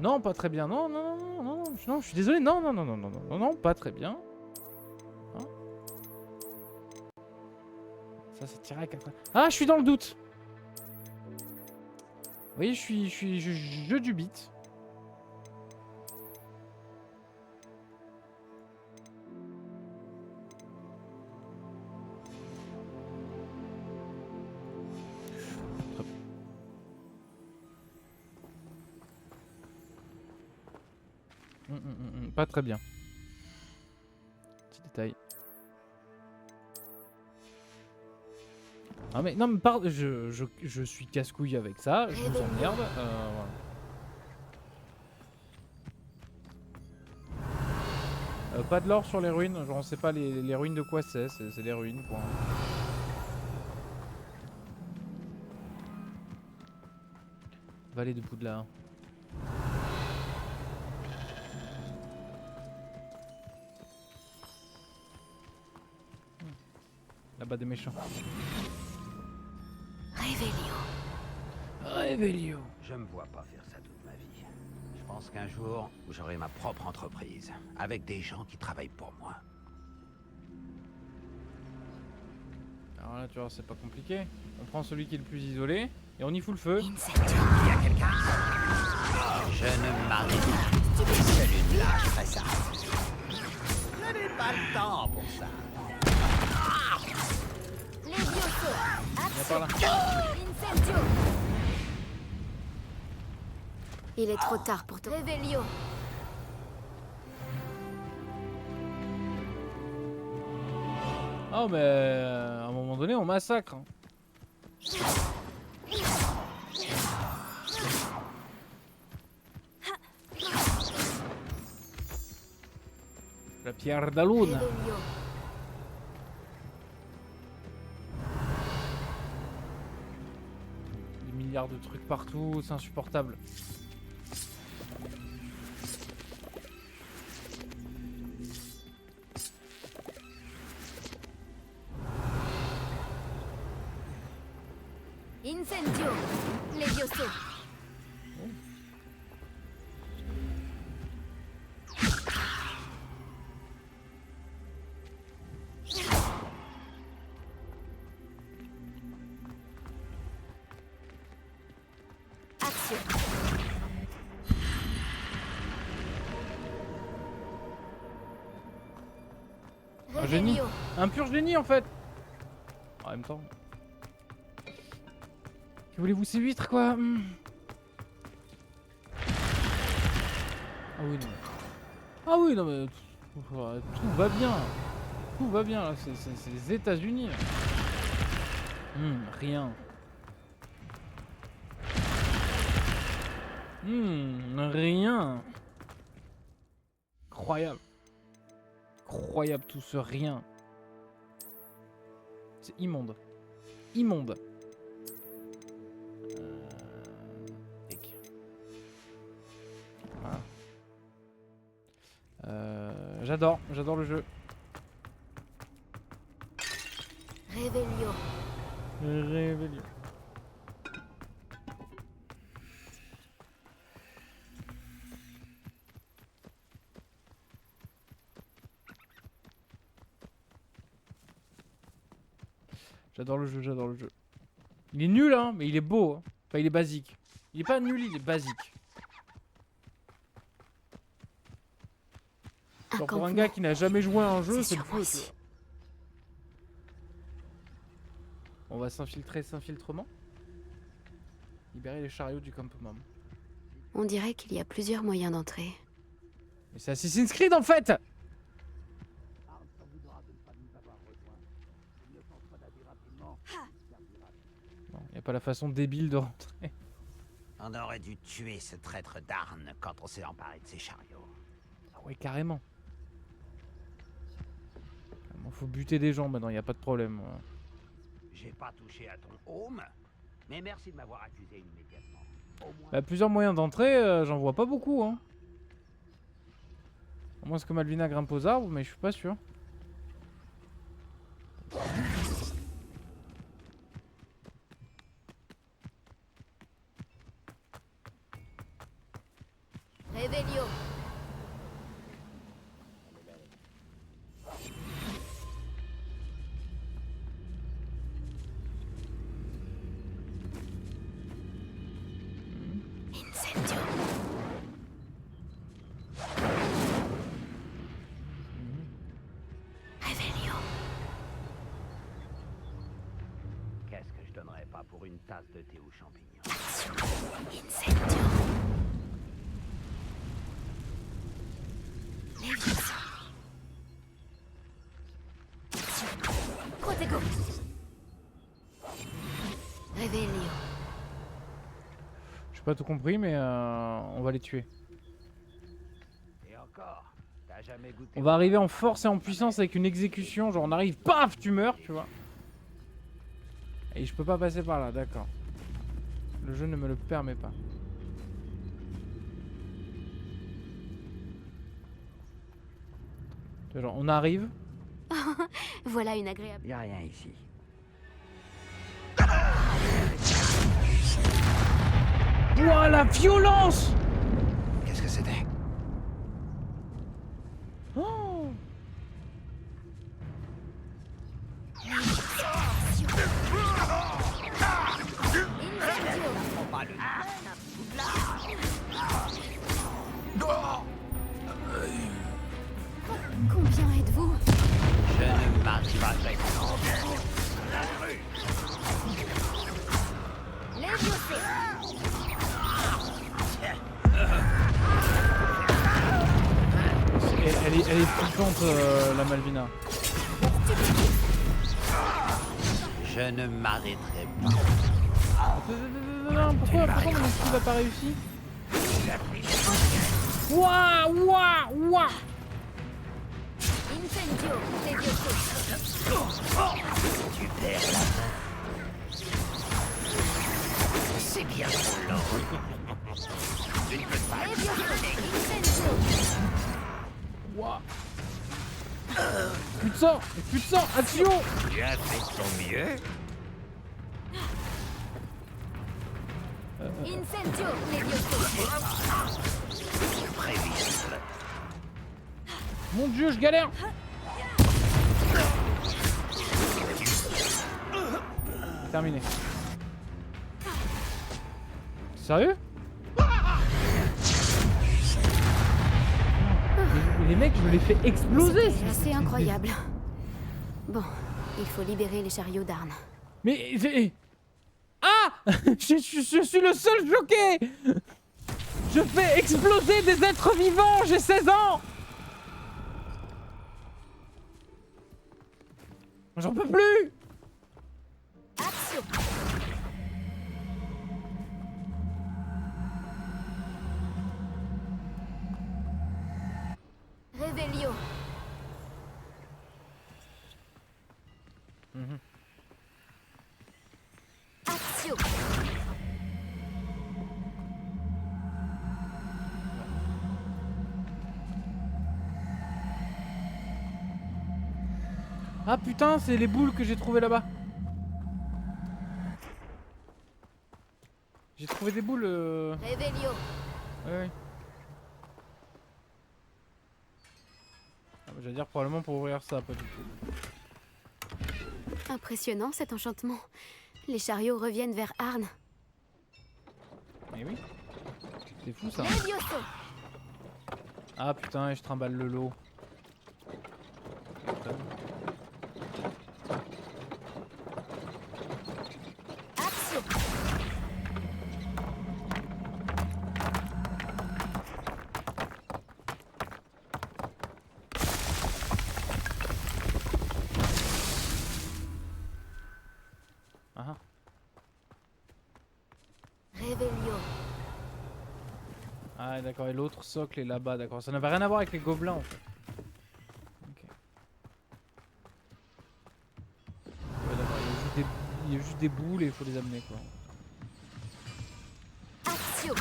Non, pas très bien. Non, non, non, non, non, non, je suis désolé. Non, non, non, non, non, non, non, non, pas très bien. Hein? Ça tirait à 4. Ah, je suis dans le doute. Oui, je dubite. Pas très bien. Petit détail. Ah mais non mais pardon, je suis casse-couille avec ça, je vous emmerde. Voilà. Pas de l'or sur les ruines, genre on sait pas les ruines de quoi c'est des ruines point. Vallée de Poudlard. Là-bas des méchants. Révélio. Je me vois pas faire ça toute ma vie. Je pense qu'un jour, j'aurai ma propre entreprise, avec des gens qui travaillent pour moi. Alors là, tu vois, c'est pas compliqué. On prend celui qui est le plus isolé et on y fout le feu. Il y a quelqu'un? Je ne m'arrête pas. Celui-là, je ferai ça. Je n'ai pas le temps pour ça. Par là. Incendio. Il est trop tard pour te... Révélio. Oh mais à un moment donné on massacre. La pierre de lune. Des milliards de trucs partout, c'est insupportable. Incendio. Levioso. Un génie. Un pur génie en fait. En même temps. Que voulez-vous, ces huîtres quoi? Ah oui non. Ah oui non mais tout va bien. Tout va bien là, c'est les États-Unis. Rien. Rien. Incroyable. Incroyable tout ce rien. C'est immonde. Immonde. Voilà. J'adore le jeu. Révélio. Révélio. J'adore le jeu, j'adore le jeu. Il est nul, hein, mais il est beau. Hein. Enfin, il est basique. Il est pas nul, il est basique. Genre pour un gars qui n'a jamais joué à un jeu, c'est le feu. Tu vois. On va s'infiltrer, s'infiltrement. Libérer les chariots du campement. On dirait qu'il y a plusieurs moyens d'entrer. Mais c'est Assassin's Creed en fait! Non, y a pas la façon débile de rentrer. On aurait dû tuer ce traître d'Arn quand on s'est emparé de ses chariots. Ah ouais, carrément. Faut buter des gens maintenant, y a pas de problème. J'ai pas touché à ton home, mais merci de m'avoir accusé immédiatement. Bah, plusieurs moyens d'entrée, j'en vois pas beaucoup. Hein. À moins que Malvina grimpe aux arbres, mais je suis pas sûr. Revelio. Incendio. Revelio. Qu'est-ce que je donnerais pas pour une tasse de thé aux champignons? Incendio. Leviosa. Protego. Revelio. J'ai pas tout compris, mais on va les tuer. Et encore, t'as jamais goûté. On va arriver en force et en puissance avec une exécution. Genre on arrive, paf, tu meurs, tu vois. Et je peux pas passer par là, d'accord. Le jeu ne me le permet pas. Genre on arrive. Voilà une agréable. Y a rien ici. Ouah, la violence! Qu'est-ce que c'était? Oh! Combien êtes-vous? Je ne marche pas avec Elle est flippante, la Malvina. Je ne m'arrêterai pas. Non, pourquoi mon esquive a pas réussi? Ouah, ouah, ouah! Incendio. Leviosa. Tu perds la main. C'est bien trop lent. Tu ne peux pas. Incendio. Ouah! Plus de sang! Plus de sang! Action! Tu as fait ton mieux. Incendio. Leviosa. Prévisible. Mon Dieu, je galère! Terminé. Sérieux? Les mecs, je me les fais exploser! C'est assez incroyable. Bon, il faut libérer les chariots d'Arn. Mais... Ah! je suis le seul choqué! Je fais exploser des êtres vivants! J'ai 16 ans! J'en peux plus! Action. Revelio. Action. Ah putain, c'est les boules que j'ai trouvées là-bas. J'ai trouvé des boules. Revelio. Ouais. Ah, bah, j'allais dire probablement pour ouvrir ça, pas du tout. Impressionnant cet enchantement. Les chariots reviennent vers Arn. Mais oui. C'est fou ça. Levioso. Ah putain, je trimballe le lot. Axio. Ah. Revelio. Ah d'accord, et l'autre socle est là-bas, d'accord. Ça n'avait rien à voir avec les gobelins en fait. Ok. Ouais d'accord, il y a juste des boules et il faut les amener quoi. Axio.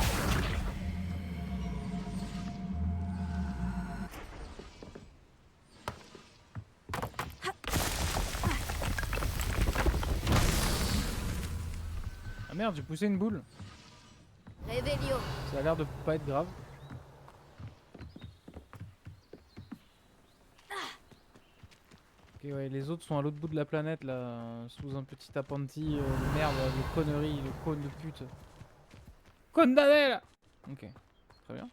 Ah merde, j'ai poussé une boule. Revelio. Ça a l'air de pas être grave. Ok ouais, les autres sont à l'autre bout de la planète là, sous un petit appentis de merde, de conneries, de cône de pute. Condamné là. Ok, très bien.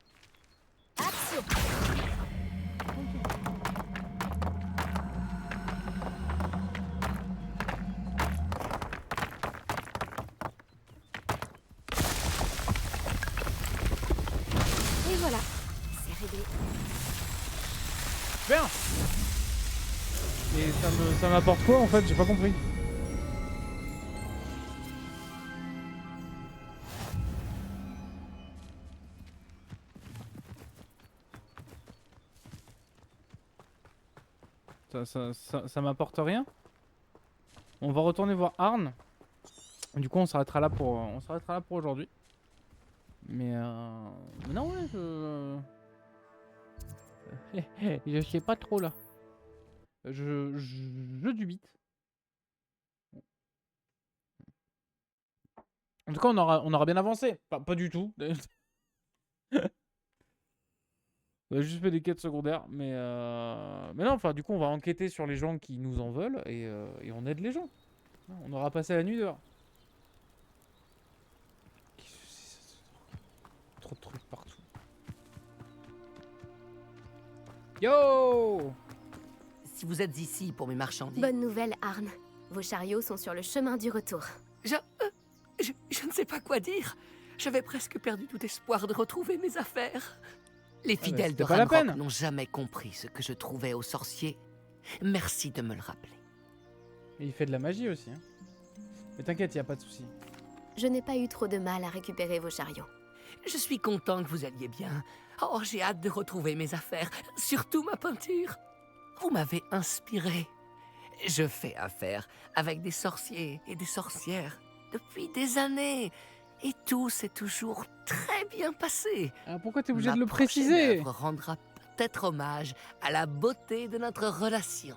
Axio. Et voilà, c'est réglé. Bien. Et ça m'apporte quoi en fait? J'ai pas compris. Ça m'apporte rien. On va retourner voir Arn. Du coup on s'arrêtera là pour aujourd'hui. Mais non ouais je sais pas trop là. Je dubite. En tout cas on aura bien avancé. Pas du tout. On a juste fait des quêtes secondaires, mais non, enfin du coup on va enquêter sur les gens qui nous en veulent et on aide les gens. On aura passé la nuit dehors. Trop de trucs partout. Yo! Si vous êtes ici pour mes marchandises... Bonne nouvelle, Arn. Vos chariots sont sur le chemin du retour. Je ne sais pas quoi dire. J'avais presque perdu tout espoir de retrouver mes affaires. Les fidèles de Ranrock n'ont jamais compris ce que je trouvais aux sorciers. Merci de me le rappeler. Et il fait de la magie aussi. Hein. Mais t'inquiète, y a pas de souci. Je n'ai pas eu trop de mal à récupérer vos chariots. Je suis content que vous alliez bien. Oh, j'ai hâte de retrouver mes affaires, surtout ma peinture. Vous m'avez inspiré. Je fais affaire avec des sorciers et des sorcières depuis des années. Et tout s'est toujours très bien passé. Ah, pourquoi t'es obligé de le préciser? Ma prochaine œuvre rendra peut-être hommage à la beauté de notre relation.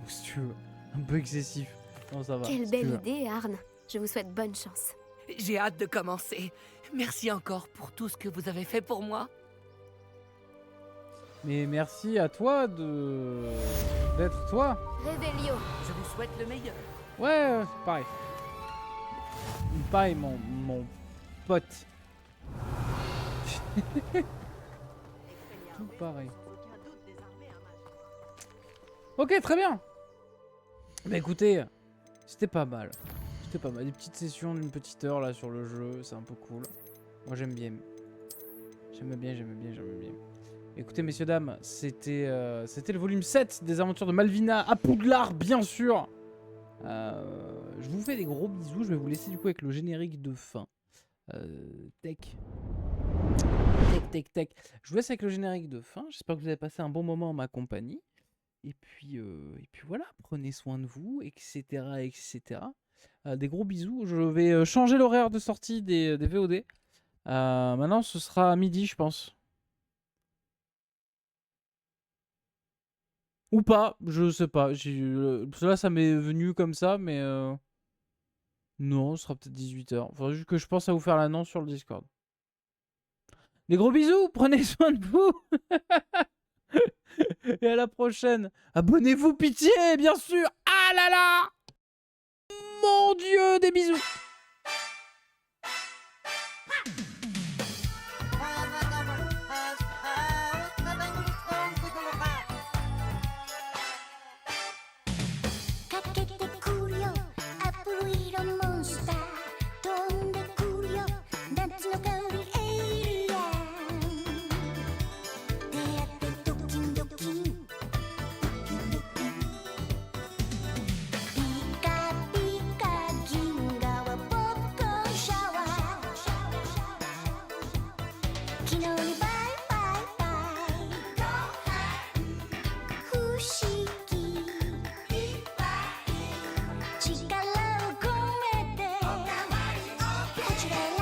Si tu veux, un peu excessif. Non, ça va. Quelle si belle idée, Arn. Je vous souhaite bonne chance. J'ai hâte de commencer. Merci encore pour tout ce que vous avez fait pour moi. Mais merci à toi d'être toi. Revelio. Je vous souhaite le meilleur. Ouais, pareil. Pareil, mon pote. Tout pareil. Ok, très bien. Bah écoutez, c'était pas mal. C'était pas mal. Des petites sessions d'une petite heure là sur le jeu, c'est un peu cool. Moi j'aime bien. J'aime bien. Écoutez messieurs dames, c'était le volume 7 des aventures de Malvina à Poudlard bien sûr. Je vous fais des gros bisous, je vais vous laisser du coup avec le générique de fin. Tech. Je vous laisse avec le générique de fin, j'espère que vous avez passé un bon moment en ma compagnie. Et puis voilà, prenez soin de vous, etc. Des gros bisous, je vais changer l'horaire de sortie des VOD. Maintenant ce sera à midi je pense. Ou pas, je sais pas. Là, ça m'est venu comme ça, mais non, ce sera peut-être 18h. Faudra juste que je pense à vous faire l'annonce sur le Discord. Des gros bisous, prenez soin de vous. Et à la prochaine. Abonnez-vous, pitié, bien sûr. Ah là là. Mon Dieu, des bisous.力を込めてこちらへ